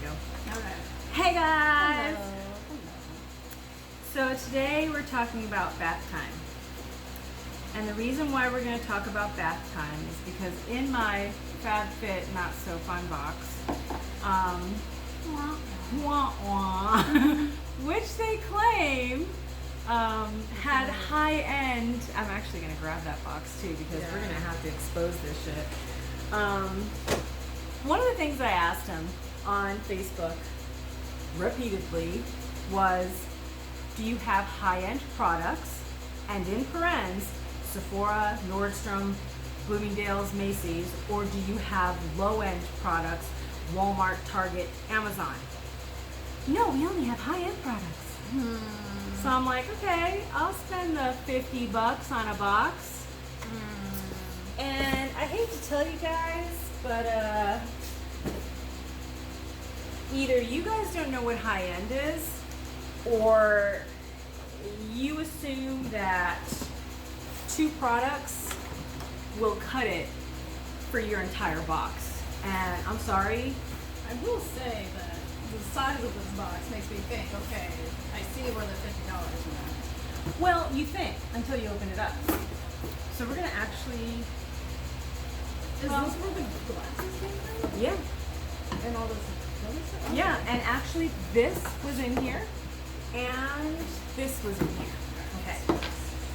Okay. Hey guys! Hello. So today we're talking about bath time. And the reason why we're going to talk about bath time is because in my FabFit Not So Fun box, wah, wah, which they claim had high-end, I'm actually going to grab that box too because we're going to have to expose this shit. One of the things I asked him on Facebook repeatedly was, do you have high-end products? And in parens, Sephora, Nordstrom, Bloomingdale's, Macy's, or do you have low-end products, Walmart, Target, Amazon? No, we only have high-end products. So I'm like, okay, I'll spend the $50 on a box. And I hate to tell you guys, but either you guys don't know what high-end is, or you assume that 2 products will cut it for your entire box. And I'm sorry. I will say that the size of this box makes me think, okay, I see where the $50 went. Well, you think until you open it up. So we're gonna actually. Is this where the glasses came from? Yeah. And all this other stuff? Yeah, and actually this was in here, and this was in here. Okay.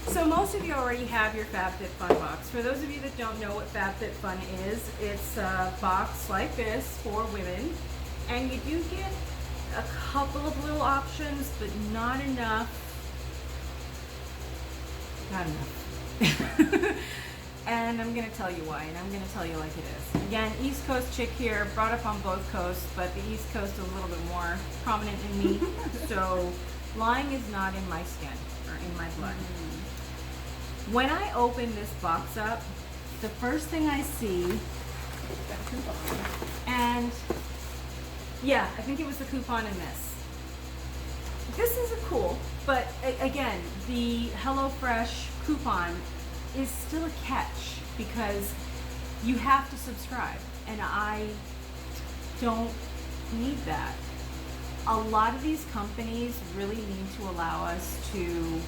So most of you already have your FabFitFun box. For those of you that don't know what FabFitFun is, it's a box like this for women, and you do get a couple of little options, but not enough. Not enough. And I'm going to tell you why, and I'm going to tell you like it is. Again, East Coast chick here, brought up on both coasts, but the East Coast is a little bit more prominent in me. So lying is not in my skin or in my blood. When I open this box up, the first thing I see, and yeah, I think it was the coupon in this. This is cool, but again, the HelloFresh coupon is still a catch because you have to subscribe, and I don't need that. A lot of these companies really need to allow us to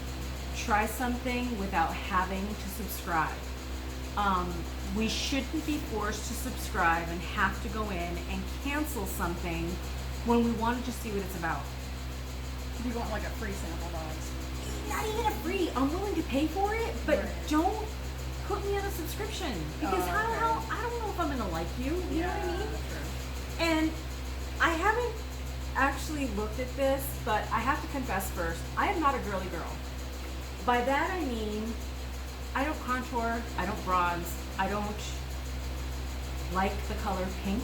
try something without having to subscribe. We shouldn't be forced to subscribe and have to go in and cancel something when we want to just see what it's about. You want like a free sample box? Not even a free. I'm willing to pay for it, but Right. don't put me on a subscription because Oh, I don't okay. know. I don't know if I'm gonna like you. You know what I mean? True. And I haven't actually looked at this, but I have to confess first, I am not a girly girl. By that I mean, I don't contour, I don't bronze, I don't like the color pink.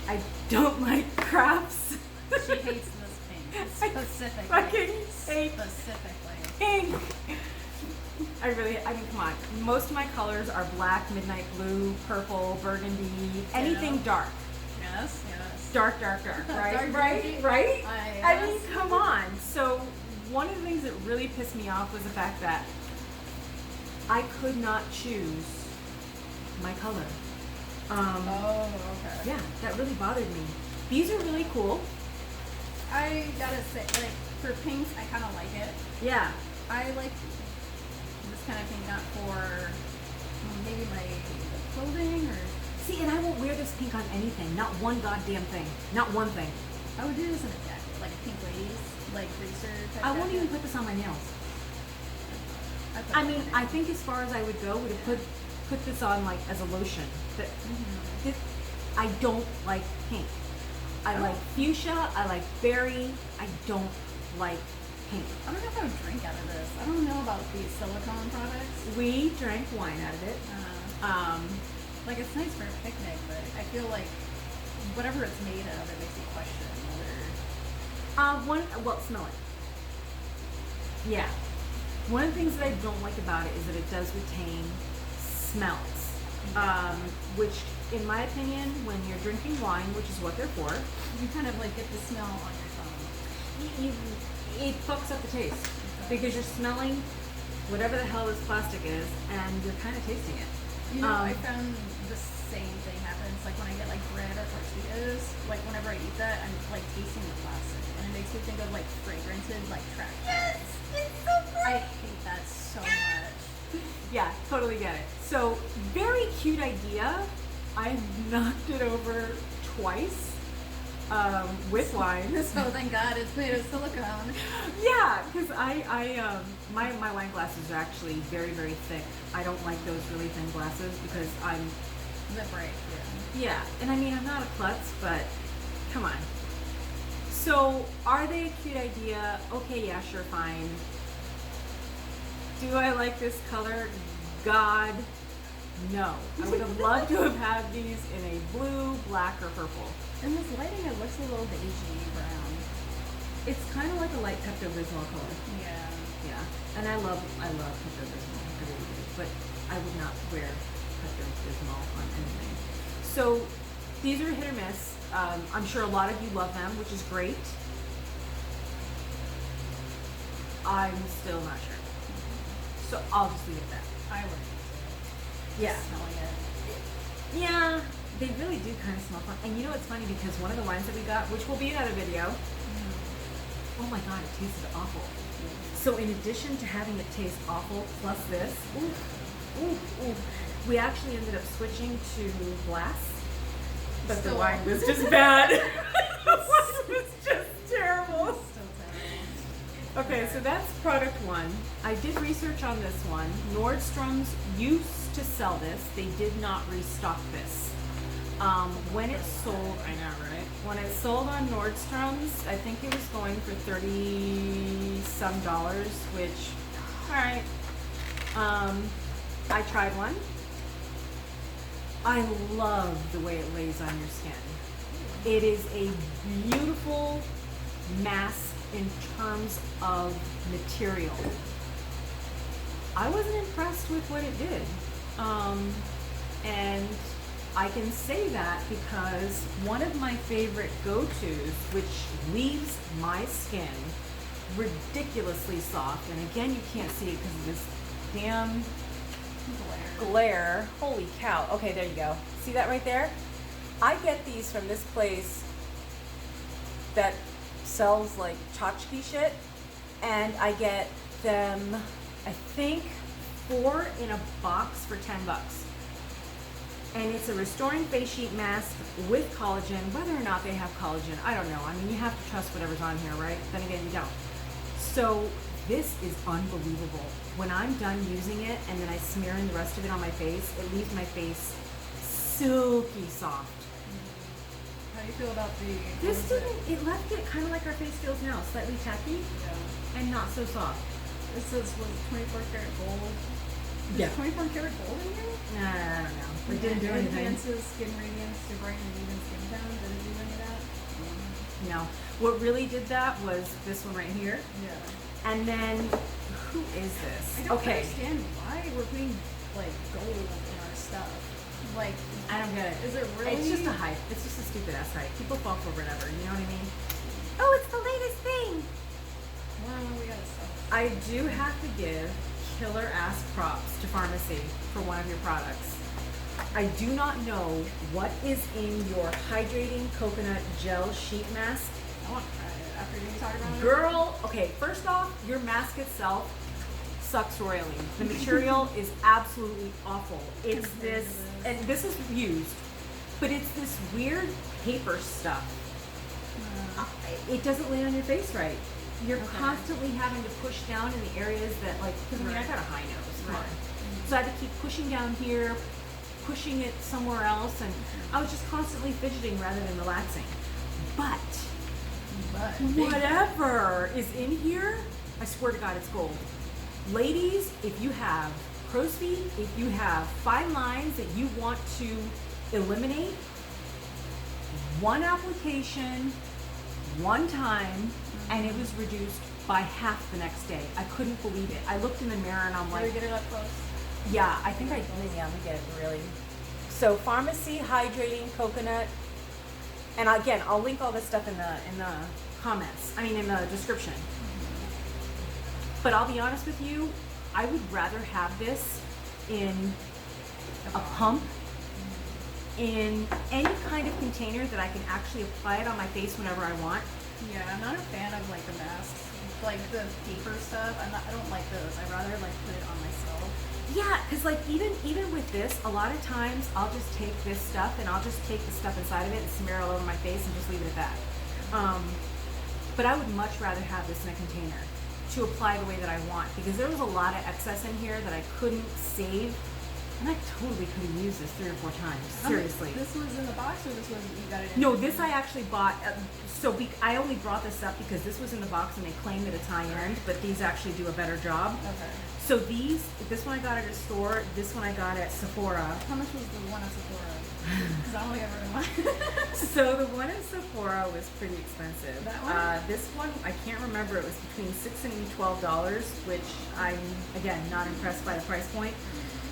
I don't like crafts. She hates this pink. Specifically. Fucking hate Specifically. pink. I mean, come on. Most of my colors are black, midnight blue, purple, burgundy, anything dark. Yes, yes. Dark, right? Dark, Right? dark. Right? I mean, Yes. come on. So one of the things that really pissed me off was the fact that I could not choose my color. Oh, okay. Yeah, that really bothered me. These are really cool. I gotta say, like, for pinks, I kind of like it. Yeah. I like this kind of thing not for maybe my clothing or... See, and I won't wear this pink on anything. Not one goddamn thing. Not one thing. I would do this in a jacket, like a pink ladies, like greaser type I won't jacket. even put this on my nails. put I it mean, on I it. think as far as I would go, would have put this on like as a lotion. But this, I don't like pink. I like fuchsia. I like berry. I don't like pink. I don't know if I would drink out of this. I don't know about these silicone products. We drank wine out of it. Like, it's nice for a picnic, but I feel like whatever it's made of, it makes me question whether... Well, smell it. Yeah. One of the things that I don't like about it is that it does retain smells, which, in my opinion, when you're drinking wine, which is what they're for, You kind of, like, get the smell on your tongue. it fucks up the taste because you're smelling whatever the hell this plastic is, and you're kind of tasting it. You know, I found the same thing happens. Like when I get like bread or tortillas, like whenever I eat that, I'm like tasting the plastic, and it makes me think of like fragranted like trash. Yes, it's so good. I hate that so much. Yeah, totally get it. So, very cute idea. I knocked it over twice with wine. So thank God it's made of silicone. Yeah, because my wine glasses are actually very, very thick. I don't like those really thin glasses because I'm... Zip right, Yeah, and I mean, I'm not a klutz, but come on. So, are they a cute idea? Okay, yeah, sure, fine. Do I like this color? God, no. I would have loved to have had these in a blue, black, or purple. In this lighting, it looks a little beigey brown. It's kind of like a light Pepto-Bismol color. Yeah. Yeah, and I love Pepto-Bismol. I really do, but I would not wear Pepto-Bismol on anything. So these are hit or miss. I'm sure a lot of you love them, which is great. I'm still not sure. So I'll just leave it at that. I would. Yeah. Smelling it. Yeah, they really do kind of smell fun. And you know what's funny? Because one of the wines that we got, which will be another video, oh my God, it tasted awful. So in addition to having it taste awful, plus this, we actually ended up switching to glass. But the wine was just bad. The wine was just terrible. Still terrible. Okay, so that's product one. I did research on this one. Nordstrom's used to sell this. They did not restock this. When it sold, I know, right? When it sold on Nordstrom's, I think it was going for $30-some, which, all right. I tried one. I love the way it lays on your skin. It is a beautiful mask in terms of material. I wasn't impressed with what it did. And I can say that because one of my favorite go-tos, which leaves my skin ridiculously soft, and again, you can't see it because of this damn glare. Holy cow. Okay, there you go. See that right there? I get these from this place that sells like tchotchke shit, and I get them, I think, 4 in a box for $10. And it's a restoring face sheet mask with collagen. Whether or not they have collagen, I don't know. I mean, you have to trust whatever's on here, right? Then again, you don't. So this is unbelievable. When I'm done using it and then I smear in the rest of it on my face, it leaves my face silky soft. How do you feel about the... This didn't, it left it kind of like our face feels now, slightly tacky and not so soft. It says, was it 24 karat gold? Yeah. Is 24 karat gold in here? I don't know. It didn't do anything. Enhances skin radiance to brighten and even skin tone. Did it do any of that? No. What really did that was this one right here. Yeah. And then, who is this? I don't understand why we're putting like gold in our stuff. Like, I don't get it. Is it really? It's just a hype. It's just a stupid ass hype. People fall for whatever. You know what I mean? Oh, it's the latest thing. Well, we gotta stop. I do have to give killer ass props to Pharmacy for one of your products. I do not know what is in your hydrating coconut gel sheet mask. I want to try it after you talk about it. Girl, okay, first off, your mask itself sucks royally. The material is absolutely awful. It's this, and this is used, but it's this weird paper stuff. It doesn't lay on your face right. You're constantly having to push down in the areas that, like, because I mean, I got a high nose, come on. So I had to keep pushing down here, pushing it somewhere else, and I was just constantly fidgeting rather than relaxing. But whatever is in here, I swear to God, it's gold. Ladies, if you have crow's feet, if you have fine lines that you want to eliminate, one application, one time, and it was reduced by half the next day. I couldn't believe it. I looked in the mirror and I'm like, Did we get it up close? yeah, I think I did. Yeah, we get it really. So Pharmacy Hydrating Coconut, and again, I'll link all this stuff in the comments. I mean, in the description. But I'll be honest with you, I would rather have this in a pump in any kind of container that I can actually apply it on my face whenever I want. Yeah, I'm not a fan of like the masks, like the paper stuff. I don't like those. I'd rather like put it on myself. Yeah, because like even with this, a lot of times I'll just take this stuff and I'll just take the stuff inside of it and smear it all over my face and just leave it at that. But I would much rather have this in a container to apply the way that I want, because there was a lot of excess in here that I couldn't save, and I totally could have used this 3 or 4 times. Seriously. This was in the box, or this was you got it in? No, this I actually bought. I only brought this up because this was in the box and they claim that it's high end, but these actually do a better job. Okay. So this one I got at a store, this one I got at Sephora. How much was the one at Sephora? Because I don't think I've heard of mine. So the one at Sephora was pretty expensive. That one? This one, I can't remember, it was between $6 and $12, which I'm, again, not impressed by the price point.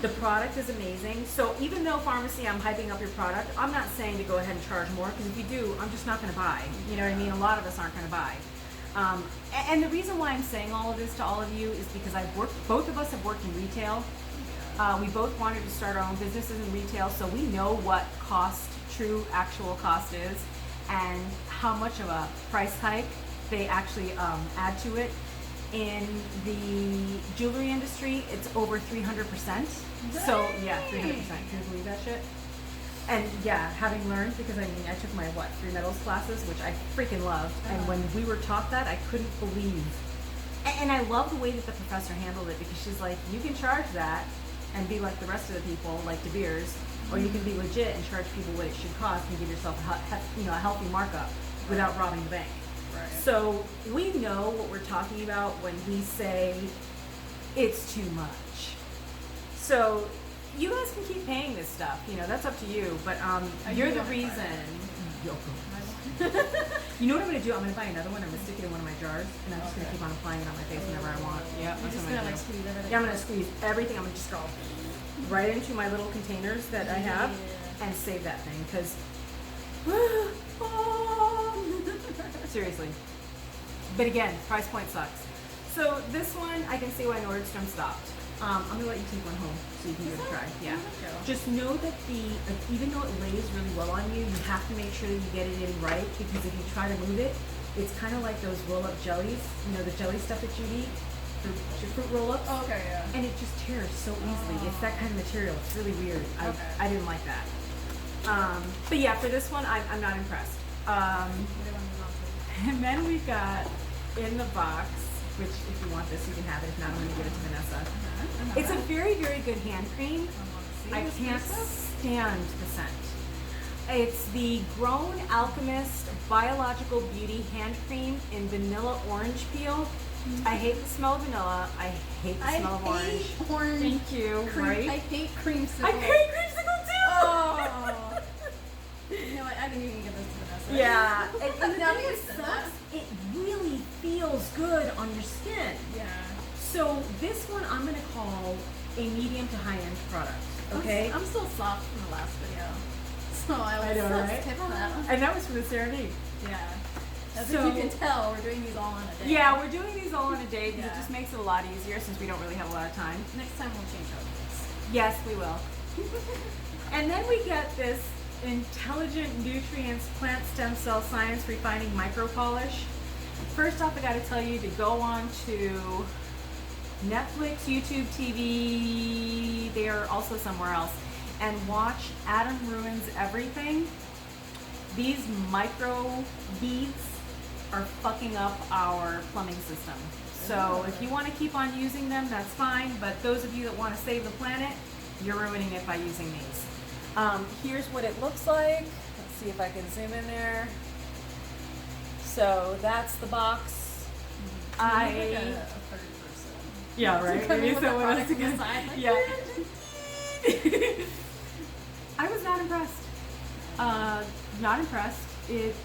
The product is amazing. So even though pharmacy, I'm hyping up your product, I'm not saying to go ahead and charge more, because if you do, I'm just not going to buy. You know what I mean? A lot of us aren't going to buy. And the reason why I'm saying all of this to all of you is because both of us have worked in retail. We both wanted to start our own businesses in retail, so we know what true actual cost is, and how much of a price hike they actually add to it. In the jewelry industry, it's over 300%. So yeah, 300%. Can you believe that shit? And yeah, having learned, because I mean, I took my 3 metals classes, which I freaking loved. And when we were taught that, I couldn't believe. And I love the way that the professor handled it, because she's like, you can charge that and be like the rest of the people, like De Beers, or you can be legit and charge people what it should cost and give yourself a healthy markup without robbing the bank. Right. So we know what we're talking about when we say it's too much. So you guys can keep paying this stuff, that's up to you, but you're the reason. You know what I'm going to do? I'm going to buy another one. I'm going to stick it in one of my jars, and I'm just going to keep on applying it on my face whenever I want. Yeah, You're just gonna like squeeze everything. Yeah, I'm going to squeeze everything. I'm going to just go right into my little containers that I have and save that thing, because seriously. But again, price point sucks. So this one, I can see why Nordstrom stopped. I'm gonna let you take one home so you can give it a try. Yeah. Just know that even though it lays really well on you, you have to make sure that you get it in right, because if you try to move it, it's kind of like those roll-up jellies. The jelly stuff that you eat, your fruit roll-ups. Oh, okay, yeah. And it just tears so easily. It's that kind of material. It's really weird. I didn't like that. But yeah, for this one, I'm not impressed. And then we got in the box, which if you want this, you can have it. If not, I'm going to give it to Vanessa. It's a very, very good hand cream. I can't stand the scent. It's the Grown Alchemist Biological Beauty Hand Cream in Vanilla Orange Peel. I hate the smell of vanilla. I hate the smell of orange. I hate orange. Thank you. Right? I hate creamsicle. I hate creamsicle too! Oh. You know what? I didn't even give this to Vanessa. Yeah. And Now the that you thing said sucks, that. it really feels good on your skin. Yeah. So this one I'm going to call a medium to high-end product, okay? I'm still soft from the last video. So I was skip on that one. And that was for the Serenade. Yeah. As So- you can tell, we're doing these all in a day. Yeah, we're doing these all in a day because Yeah. it just makes it a lot easier since we don't really have a lot of time. Next time we'll change outfits. Yes, we will. And then we get this Intelligent Nutrients Plant Stem Cell Science Refining Micro Polish. First off, I got to tell you to go on to Netflix, YouTube TV, they are also somewhere else, and watch Adam Ruins Everything. These micro beads are fucking up our plumbing system. So if you want to keep on using them, that's fine, but those of you that want to save the planet, you're ruining it by using these. Here's what it looks like. Let's see if I can zoom in there. So that's the box. Like a third person. Yeah, right. Coming Maybe with the someone else product on the again. side, like, Yeah. I was not impressed. Not impressed. It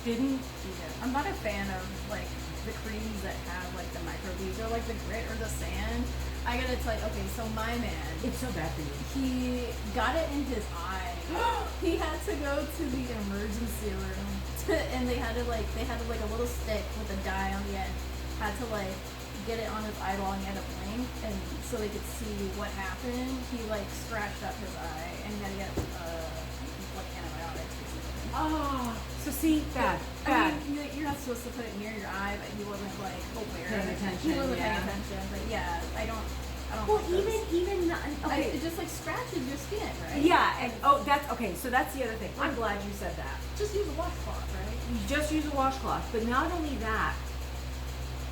didn't. I'm not a fan of like the creams that have like the micro beads or like the grit or the sand. I gotta tell you, okay, so my man, It's so bad for you. he got it in his eye. He had to go to the emergency room and they had like a little stick with a dye on the end. Had to like get it on his eyeball and he had to blink and so they could see what happened. He like scratched up his eye and he had to get Oh, so see, bad. I mean, you're not supposed to put it near your eye, but he wasn't like aware. Paying attention, He wasn't yeah. paying attention, but yeah, I don't. Well, like this. even okay. It just like scratches your skin, right? Yeah, and that's okay. So that's the other thing. I'm glad you said that. Just use a washcloth, right? You just use a washcloth, but not only that.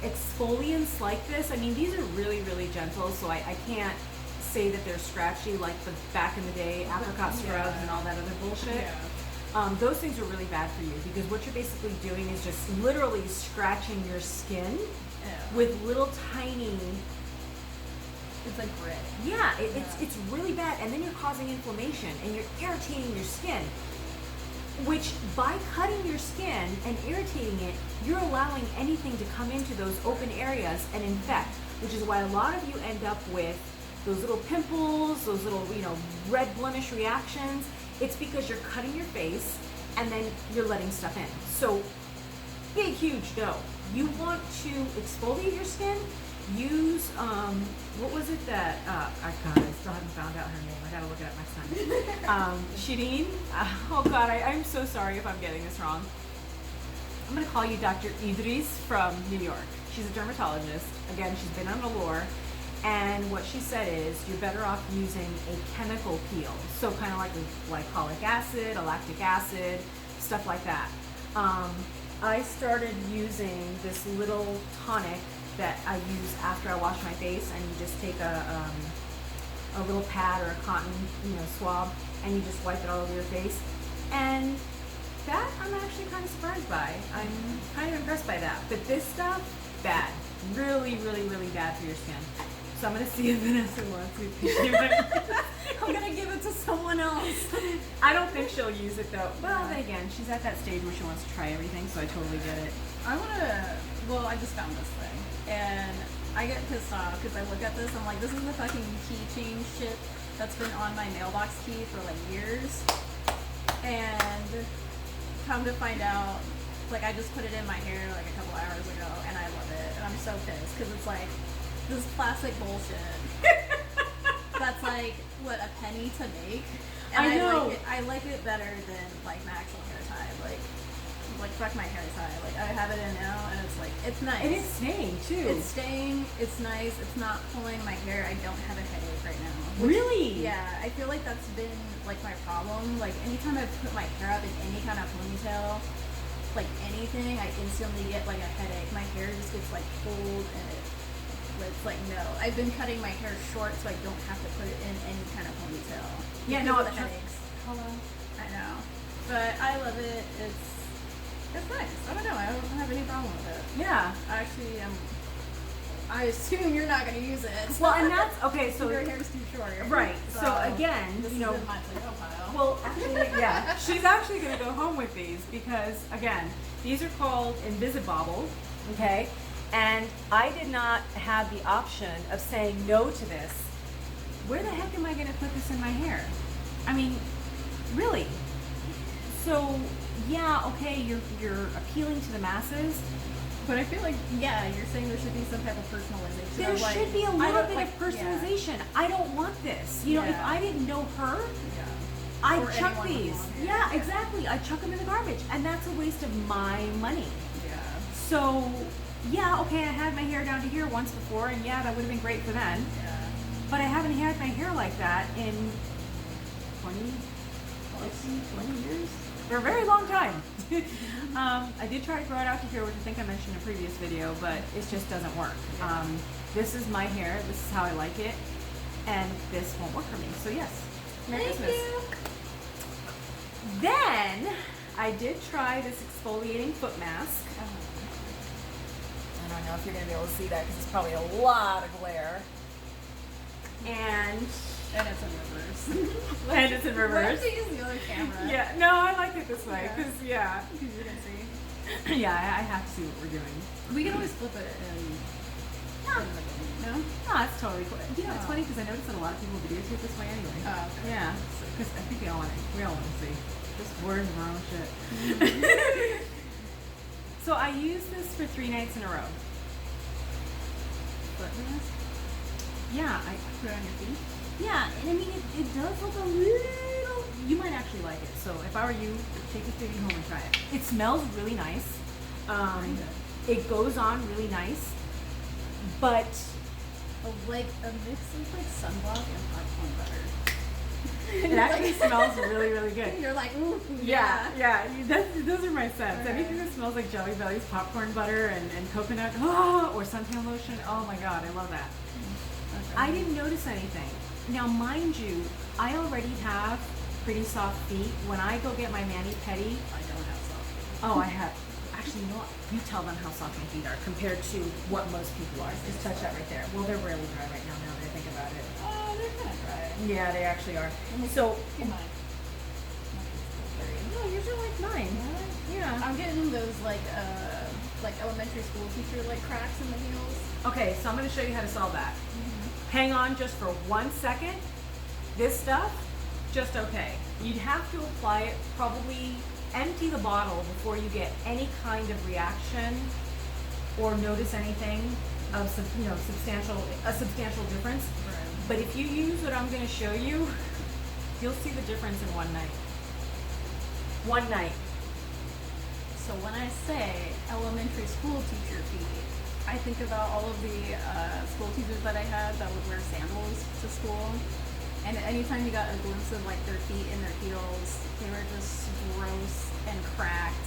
Exfoliants like this, I mean, these are really, really gentle, so I can't say that they're scratchy like the back in the day apricot scrubs and all that other bullshit. Yeah. Those things are really bad for you because what you're basically doing is just literally scratching your skin with little tiny. It's like grit. Yeah, it's really bad, and then you're causing inflammation and you're irritating your skin. Which, by cutting your skin and irritating it, you're allowing anything to come into those open areas and infect, which is why a lot of you end up with those little pimples, those little, red blemish reactions. It's because you're cutting your face and then you're letting stuff in. So, big, huge no. You want to exfoliate your skin, use, what was it that, God, I still haven't found out her name. I gotta look it up next time. Shireen? Oh God, I'm so sorry if I'm getting this wrong. I'm gonna call you Dr. Idris from New York. She's a dermatologist. Again, she's been on Allure. And what she said is you're better off using a chemical peel. So kind of like glycolic acid, a lactic acid, stuff like that. I started using this little tonic that I use after I wash my face, and you just take a little pad or a cotton, swab, and you just wipe it all over your face. And that I'm actually kind of surprised by. I'm kind of impressed by that. But this stuff, bad. Really, really, really bad for your skin. So I'm gonna see if Vanessa wants to. I'm gonna give it to someone else. I don't think she'll use it though. Well, then again, she's at that stage where she wants to try everything, so I totally get it. I just found this thing, and I get pissed off because I look at this, I'm like, this is the fucking keychain shit that's been on my mailbox key for like years, and come to find out, like, I just put it in my hair like a couple hours ago, and I love it, and I'm so pissed because it's like this plastic bullshit that's like what, a penny to make, and I know. I like it better than like my actual hair tie, like fuck my hair tie. Like, I have it in now, and it's like, it's nice. And it's staying too. It's staying. It's nice. It's not pulling my hair. I don't have a headache right now. Really? Yeah. I feel like that's been like my problem. Like, anytime I put my hair up in any kind of ponytail, like anything, I instantly get like a headache. My hair just gets like pulled, and it's like, no. I've been cutting my hair short so I don't have to put it in any kind of ponytail. Yeah, because no, of the headaches. Hello. I know, but I love it. It's nice. I don't know. I don't have any problem with it. Yeah. Actually, I assume you're not going to use it. Well, and that's okay. So your hair's too short. Right. So again, this is in my Play-Doh pile. Well, actually, yeah, she's actually going to go home with these because again, these are called Invisibobble. Okay, and I did not have the option of saying no to this. Where the heck am I going to put this in my hair? I mean, really. So yeah, okay, you're appealing to the masses, but I feel like, yeah, you're saying there should be some type of personalization. There like, should be a little bit like, of personalization. Yeah. I don't want this. You know, if I didn't know her, I'd chuck these. Yeah, exactly. I'd chuck them in the garbage, and that's a waste of my money. Yeah. So, yeah, okay, I had my hair down to here once before, and yeah, that would have been great for then. Yeah. But I haven't had my hair like that in 20 years? For a very long time. I did try to grow it out to here, which I think I mentioned in a previous video, but it just doesn't work. This is my hair. This is how I like it. And this won't work for me. So yes, Merry Christmas. You. Then I did try this exfoliating foot mask. I don't know if you're going to be able to see that because it's probably a lot of glare. And it's in reverse. And it's in reverse. Why don't you use the other camera? Yeah, no, I like it this way because Because you can see. Yeah, I have to see what we're doing. We can always flip it in. No? No, that's totally cool. You know, it's funny because I noticed that a lot of people videotape this way anyway. Oh, okay. Yeah, because I think we all want to see. Just words and our own shit. So I used this for 3 nights in a row. Foot mask? Yeah, I put it on your feet. Yeah, and I mean it does look a little you might actually like it. So if I were you, take this baby home and try it. It smells really nice. It goes on really nice, but Like a mix of like sunblock and popcorn butter. it actually smells really, really good. You're like, ooh, Those are my scents. Okay. Anything that smells like Jelly Bellies, popcorn butter, and coconut, or suntan lotion. Oh my god, I love that. Okay. I didn't notice anything. Now, mind you, I already have pretty soft feet. When I go get my mani-pedi, I don't have soft. oh, I have. Actually, you know what? You tell them how soft my feet are compared to what most people are. Just touch that right there. Well, they're really dry right now. Now that I think about it. Oh, they're kind of dry. Yeah, they actually are. Let me So, get mine. no, yours are like mine. Yeah. I'm getting those like elementary school teacher like cracks in the heels. Okay, so I'm going to show you how to solve that. Hang on just for 1 second. This stuff, just okay. You'd have to apply it, probably empty the bottle before you get any kind of reaction or notice anything of a substantial difference. Right. But if you use what I'm going to show you, you'll see the difference in one night. One night. So when I say elementary school teacher feet, I think about all of the school teachers that I had that would wear sandals to school. And anytime you got a glimpse of like their feet and their heels, they were just gross and cracked,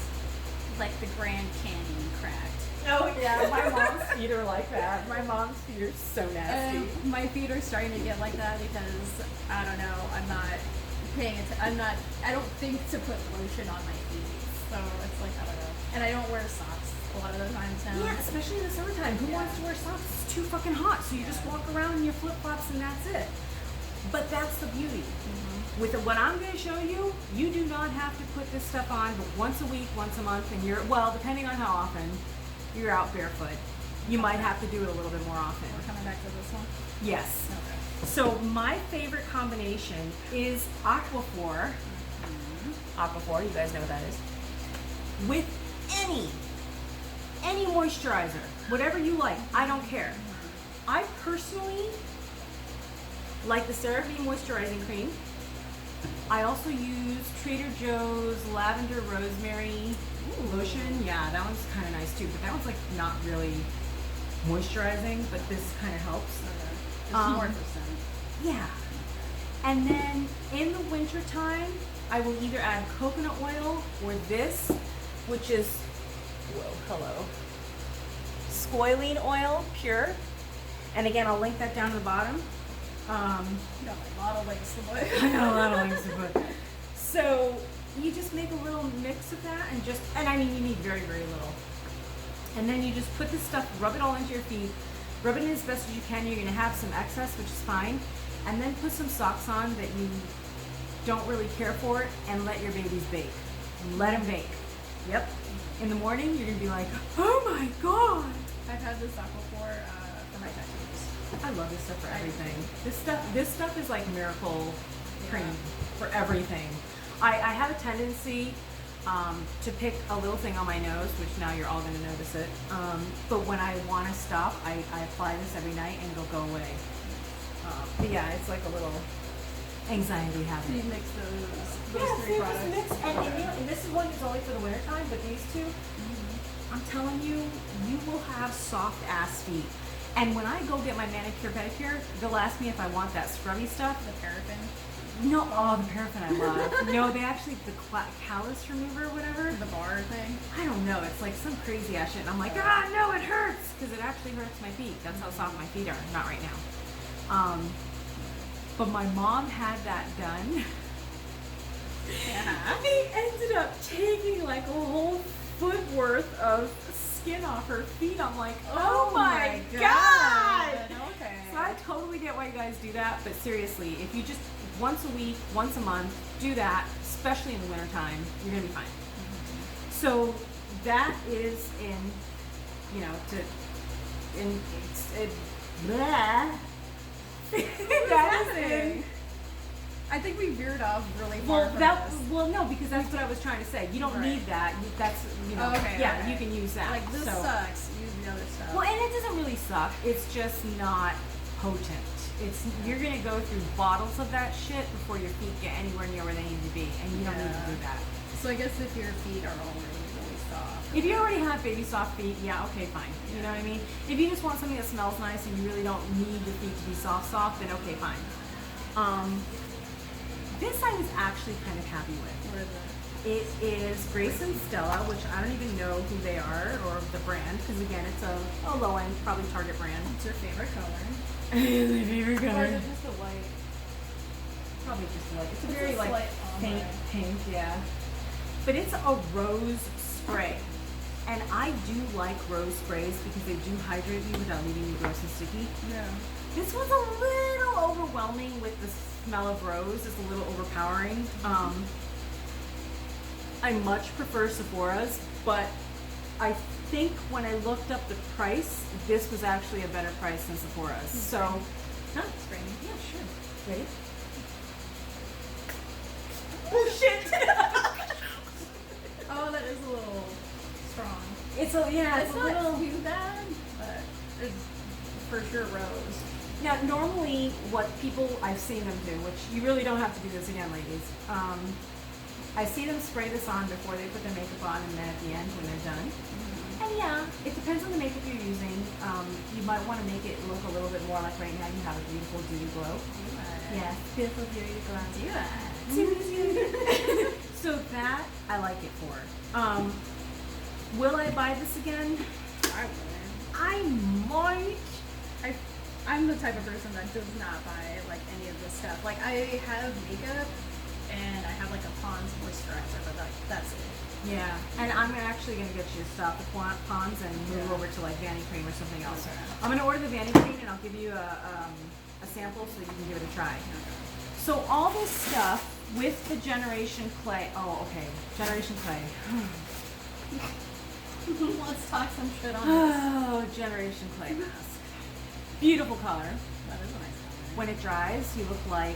like the Grand Canyon cracked. Oh yeah, my mom's feet are like that. My mom's feet are so nasty. And my feet are starting to get like that because I don't know. I'm not paying attention. I don't think to put lotion on my feet, so it's like I don't know. And I don't wear socks a lot of the times now. Yeah, especially in the summertime. Who wants to wear socks? It's too fucking hot. So you just walk around in your flip flops and that's it. But that's the beauty. With what I'm going to show you, you do not have to put this stuff on but once a week, once a month, and depending on how often, you're out barefoot. You might have to do it a little bit more often. We're coming back to this one. Yes. Okay. So my favorite combination is Aquaphor. Aquaphor, you guys know what that is. With any moisturizer, whatever you like, I don't care. I personally like the CeraVe moisturizing cream. I also use Trader Joe's lavender rosemary lotion. Yeah, that one's kind of nice too, but that one's like not really moisturizing, but this kind of helps. It's more percent. Yeah. And then in the winter time, I will either add coconut oil or this, which is, squalene oil, pure. And again, I'll link that down to the bottom. You got a lot of links to put. I got a lot of links to put. So you just make a little mix of that and I mean, you need very, very little. And then you just put this stuff, rub it all into your feet, rub it in as best as you can. You're gonna have some excess, which is fine. And then put some socks on that you don't really care for and let your babies bake. Let them bake. Yep. In the morning, you're gonna be like, oh my God. I've had this Aquaphor for my tattoos. I love this stuff for everything. This stuff is like miracle cream for everything. I have a tendency to pick a little thing on my nose, which now you're all going to notice it. But when I want to stop, I apply this every night and it'll go away. But yeah, it's like a little anxiety So habit. you mix those Yeah, three so products. just mix, and this is one that's only for the winter time, but these two, I'm telling you, you will have soft ass feet. And when I go get my manicure pedicure, they'll ask me if I want that scrubby stuff. The paraffin. No, the paraffin I love. No, they actually, the callus remover or whatever. The bar thing. I don't know, it's like some crazy ass shit. And I'm like, no, it hurts. Because it actually hurts my feet. That's how soft my feet are. Not right now. But my mom had that done. Yeah. They ended up taking like a whole foot worth of skin off her feet. I'm like, oh my God. Okay. So I totally get why you guys do that, but seriously, if you just once a week, once a month, do that, especially in the wintertime, you're gonna be fine. So that is that is in. I think we veered off really far from this. No, because that's what I was trying to say. You don't need that. That's Okay. you can use that. Like this So- sucks. Use the other stuff. Well, and it doesn't really suck. It's just not potent. you're gonna go through bottles of that shit before your feet get anywhere near where they need to be, and you don't need to do that. So I guess if your feet are already really soft. If you already have baby soft feet, yeah, okay, fine. You know what I mean? If you just want something that smells nice and you really don't need your feet to be soft, then okay, fine. This I was actually kind of happy with. What is it? It is Grace and Stella, which I don't even know who they are or the brand, because again, it's a low end, probably Target brand. What's your favorite color? My favorite Or color. is it just a white? Probably just white. It's a It's very a like slight faint ombre. pink, yeah. But it's a rose spray. And I do like rose sprays because they do hydrate you without leaving you gross and sticky. Yeah. This one's a little overwhelming with the smell of rose. It's a little overpowering. I much prefer Sephora's, but I think when I looked up the price, this was actually a better price than Sephora's. So, Spray me. yeah, sure. Ready? Oh shit! Oh, that is a little strong. It's a It's not little. too bad, but it's for sure rose. Now, normally, what I've seen them do, which you really don't have to do this again, ladies. I see them spray this on before they put their makeup on, and then at the end when they're done. Mm-hmm. And yeah, it depends on the makeup you're using. You might want to make it look a little bit more like right now you have a beautiful dewy glow. Yes, beautiful dewy glow. So that I like it for. Will I buy this again? I wouldn't. I might. I'm the type of person that does not buy like any of this stuff. Like I have makeup and I have like a Pond's moisturizer, but like that's it. Yeah, and I'm actually going to get you to stop the Pond's and move over to like Vanity Cream or something else. Okay. I'm going to order the Vanity Cream and I'll give you a sample so you can give it a try. So all this stuff with the Generation Clay. Oh, okay. Generation Clay. Let's talk some shit on this. Oh, Generation Clay mask. Beautiful color. That is a nice color. When it dries, you look like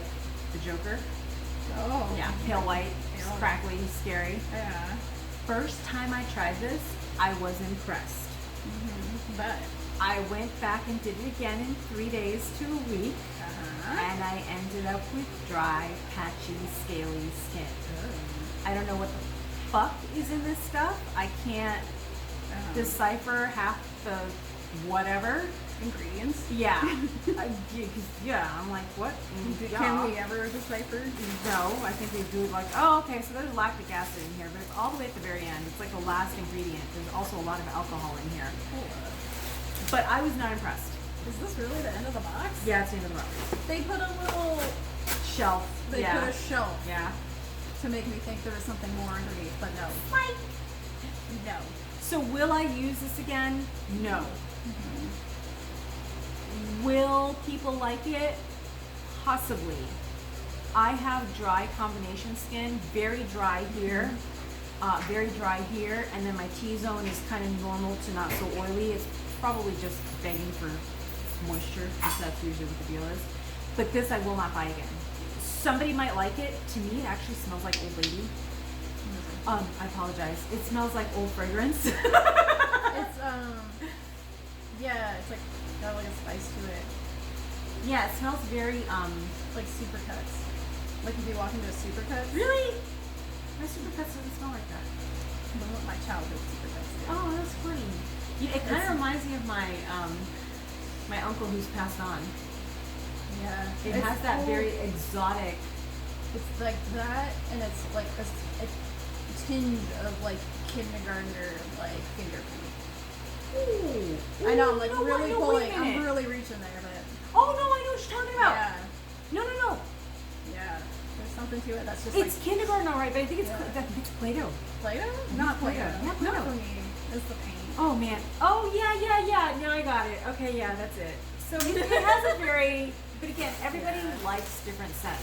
the Joker. Oh. Yeah, pale white, Pale white. crackly, scary. Yeah. First time I tried this, I was impressed. But. I went back and did it again in 3 days to a week, and I ended up with dry, patchy, scaly skin. I don't know what the fuck is in this stuff. I can't decipher half the whatever. Ingredients. Yeah. I'm like, what? Can we ever decipher? No, I think they do like, oh, okay, so there's lactic acid in here, but it's all the way at the very end. It's like the last ingredient. There's also a lot of alcohol in here. But I was not impressed. Is this really the end of the box? Yeah, it's the end of the box. They put a little. Shelf. They yeah. put a shelf Yeah. to make me think there was something more underneath, but no. Like, No. so will I use this again? No. Will people like it? Possibly. I have dry combination skin, very dry here, and then my T-zone is kind of normal to not so oily. It's probably just begging for moisture, because that's usually what the deal is. But this I will not buy again. Somebody might like it. To me, it actually smells like old lady. I apologize. It smells like old fragrance. It's yeah, it's like got like a spice to it, Yeah, it smells very like Supercuts. Like if you walk into a Supercuts. Really? My Supercuts doesn't smell like that. My childhood Supercuts. did. Oh, that's funny. It kind of reminds me of my my uncle who's passed on. Yeah. It It's has that cool. very exotic. It's like that, and it's like a tinge of like kindergartner like fingerprint. Ooh, I know, I'm like you know what? really No, wait pulling. a I'm minute. really reaching there, but Oh no, I know what you're talking about. yeah, No. yeah. There's something to it that's just It's like kindergarten, all right, but I think it's Yeah. I think it's Play-Doh. Play-Doh, not Play-Doh. Yeah, Not Play-Doh. for me. It's the paint. Oh man. Oh yeah. Now I got it. Okay, yeah, that's it. So it has a very, but again, everybody likes different scents.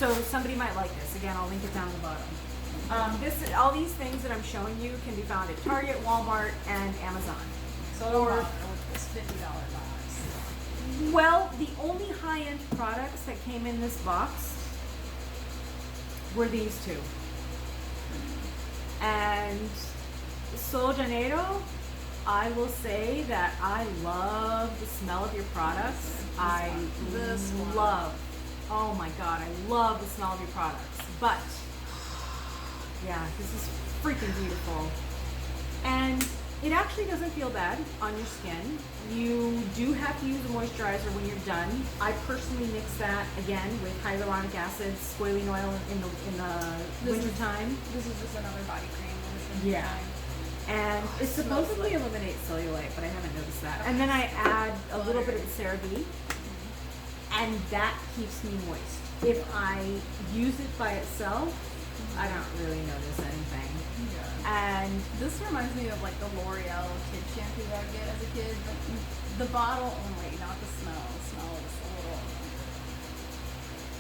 So somebody might like this. Again, I'll link it down at the bottom. All these things that I'm showing you can be found at Target, Walmart, and Amazon. So Or- with this $50 box. Well, the only high-end products that came in this box were these two. And Sol Janeiro, I will say that I love the smell of your products. This one. Love, oh my god, I love the smell of your products. But, yeah, this is freaking beautiful. And it actually doesn't feel bad on your skin. You do have to use a moisturizer when you're done. I personally mix that, again, with hyaluronic acid, squalene oil in the winter time. This is just another body cream. Yeah. And it supposedly eliminates cellulite, but I haven't noticed that. And then I add a little bit of the CeraVe, and that keeps me moist. If I use it by itself, I don't really notice anything. Yeah. And this reminds me of like the L'Oreal kid shampoo that I would get as a kid, but the bottle only, not the smell. The smell is a little.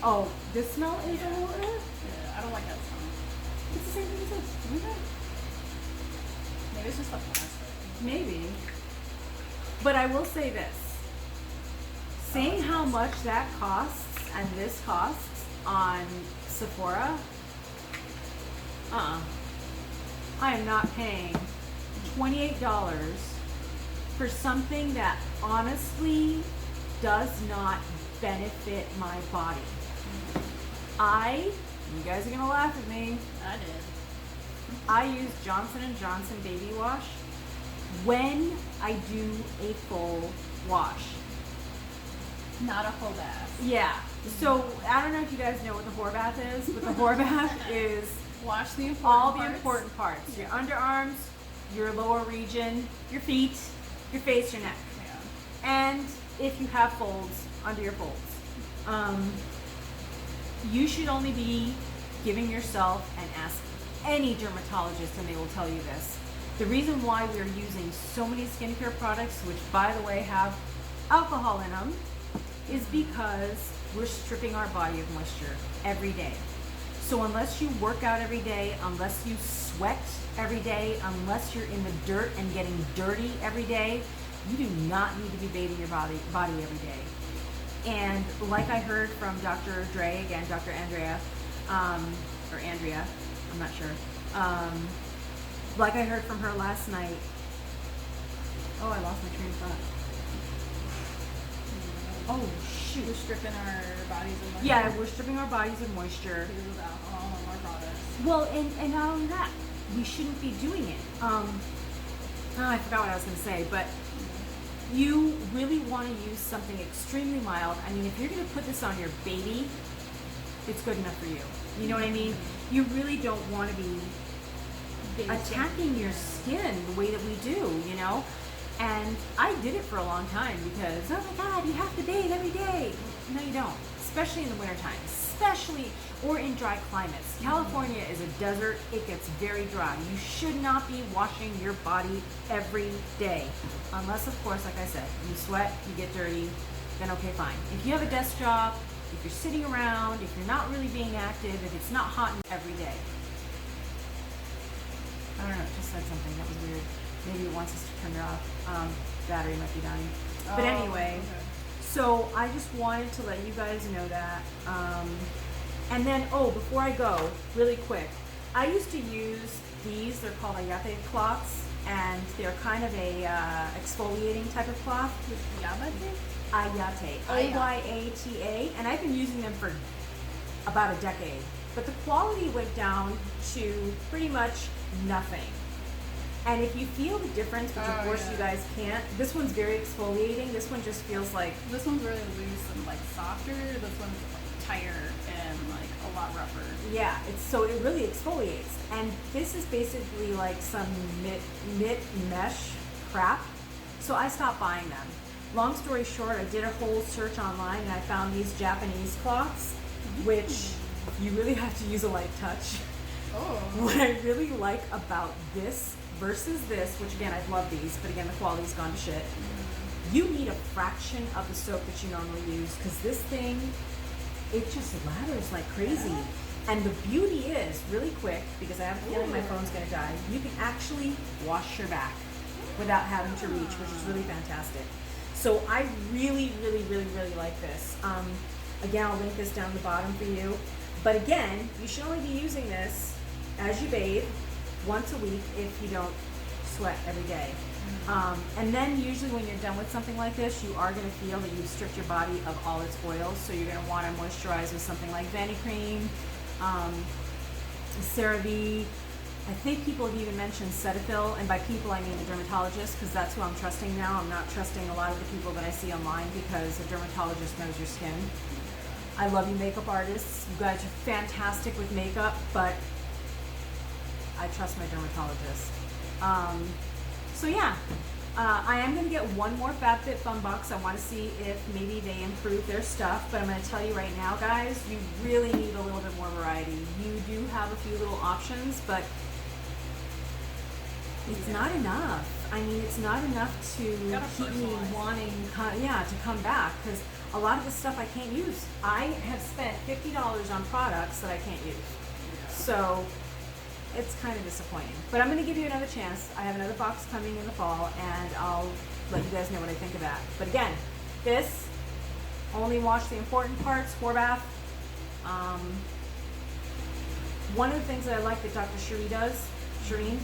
oh, this smell is a Yeah. little. Yeah, I don't like that smell. It's the same thing as this. Okay. Maybe it's just the plastic. Maybe. But I will say this. Seeing how much that costs and this costs on Sephora, I am not paying $28 for something that honestly does not benefit my body. You guys are gonna laugh at me. I did. I use Johnson & Johnson baby wash when I do a full wash. Not a whole bath. Yeah. So I don't know if you guys know what the whore bath is, but the whore bath is Wash the important all the parts. important parts. Your underarms, your lower region, your feet, your face, your neck. Yeah. And if you have folds, under your folds. You should only be giving yourself, and ask any dermatologist and they will tell you this. The reason why we're using so many skincare products, which by the way have alcohol in them, is because we're stripping our body of moisture every day. So unless you work out every day, unless you sweat every day, unless you're in the dirt and getting dirty every day, you do not need to be bathing your body every day. And like I heard from Dr. Dre, again, Dr. Andrea, or Andrea, I'm not sure. Like I heard from her last night. Oh, I lost my train of thought. Oh, shoot. We're stripping our bodies of moisture. Yeah, we're stripping our bodies of moisture. Because of alcohol and our products. Well, and not only that, we shouldn't be doing it. I forgot what I was going to say, but you really want to use something extremely mild. I mean, if you're going to put this on your baby, it's good enough for you. You know what I mean? You really don't want to be attacking your skin the way that we do, you know? And I did it for a long time because, oh my God, you have to bathe every day. No, you don't. Especially in the wintertime. Especially, or in dry climates. California is a desert. It gets very dry. You should not be washing your body every day. Unless, of course, like I said, you sweat, you get dirty, then okay, fine. If you have a desk job, if you're sitting around, if you're not really being active, if it's not hot every day. I don't know, it just said something that was weird. Maybe it wants us to turn it off. Battery might be dying. But anyway, okay. So I just wanted to let you guys know that. And then, before I go, really quick, I used to use these. They're called ayate cloths, and they're kind of a exfoliating type of cloth. Yabate? Ayate, Ayata, and I've been using them for about a decade. But the quality went down to pretty much nothing. And if you feel the difference, which of course you guys can't, this one's very exfoliating. This one just feels like... This one's really loose and like softer. This one's like tighter and like a lot rougher. Yeah, it really exfoliates. And this is basically like some knit mesh crap. So I stopped buying them. Long story short, I did a whole search online and I found these Japanese cloths, which you really have to use a light touch. Oh. What I really like about this versus this, which again, I love these, but again, the quality's gone to shit. You need a fraction of the soap that you normally use, because this thing, it just lathers like crazy. And the beauty is, really quick, because I have a feeling my phone's gonna die, you can actually wash your back without having to reach, which is really fantastic. So I really, really, really, really like this. Again, I'll link this down the bottom for you. But again, you should only be using this as you bathe once a week if you don't sweat every day. And then usually when you're done with something like this, you are going to feel that you've stripped your body of all its oils. So you're going to want to moisturize with something like Vanicream, CeraVe. I think people have even mentioned Cetaphil, and by people I mean the dermatologist, because that's who I'm trusting now. I'm not trusting a lot of the people that I see online because a dermatologist knows your skin. I love you makeup artists. You guys are fantastic with makeup, but I trust my dermatologist. So yeah, I am going to get one more FabFit Fun Box. I want to see if maybe they improve their stuff, but I'm going to tell you right now, guys, you really need a little bit more variety. You do have a few little options, but it's not enough. I mean, it's not enough to keep me wanting, to come back, because a lot of the stuff I can't use. I have spent $50 on products that I can't use. So it's kind of disappointing. But I'm going to give you another chance. I have another box coming in the fall, and I'll let you guys know what I think of that. But again, this, only wash the important parts, 4-bath. One of the things that I like that Dr. Shireen,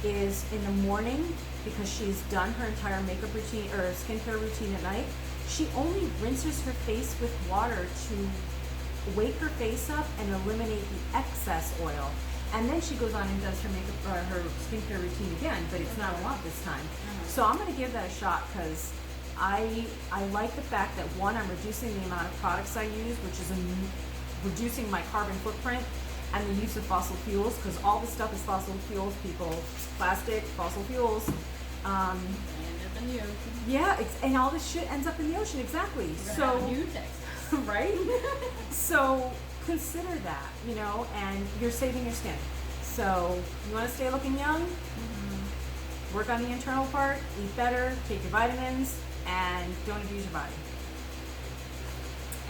is in the morning, because she's done her entire makeup routine or skincare routine at night, she only rinses her face with water to wake her face up and eliminate the excess oil. And then she goes on and does her makeup or her skincare routine again, but it's not a lot this time. So I'm going to give that a shot, because I like the fact that, one, I'm reducing the amount of products I use, which is reducing my carbon footprint and the use of fossil fuels, because all the stuff is fossil fuels, people. Plastic, fossil fuels. And in the ocean. Yeah, and all this shit ends up in the ocean, exactly. So, New Texas. right? So consider that, and you're saving your skin. So you want to stay looking young? Work on the internal part, eat better, take your vitamins, and don't abuse your body.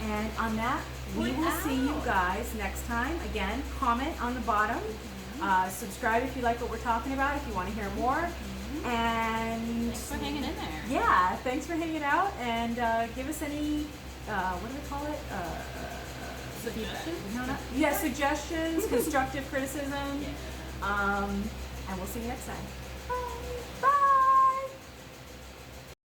And on that, we will see you guys next time. Again, comment on the bottom. Subscribe if you like what we're talking about, if you want to hear more. And thanks for hanging in there. Yeah, thanks for hanging out, and give us any, what do we call it? Suggestions? No, suggestions, constructive criticism. Yeah. And we'll see you next time. Bye. Bye.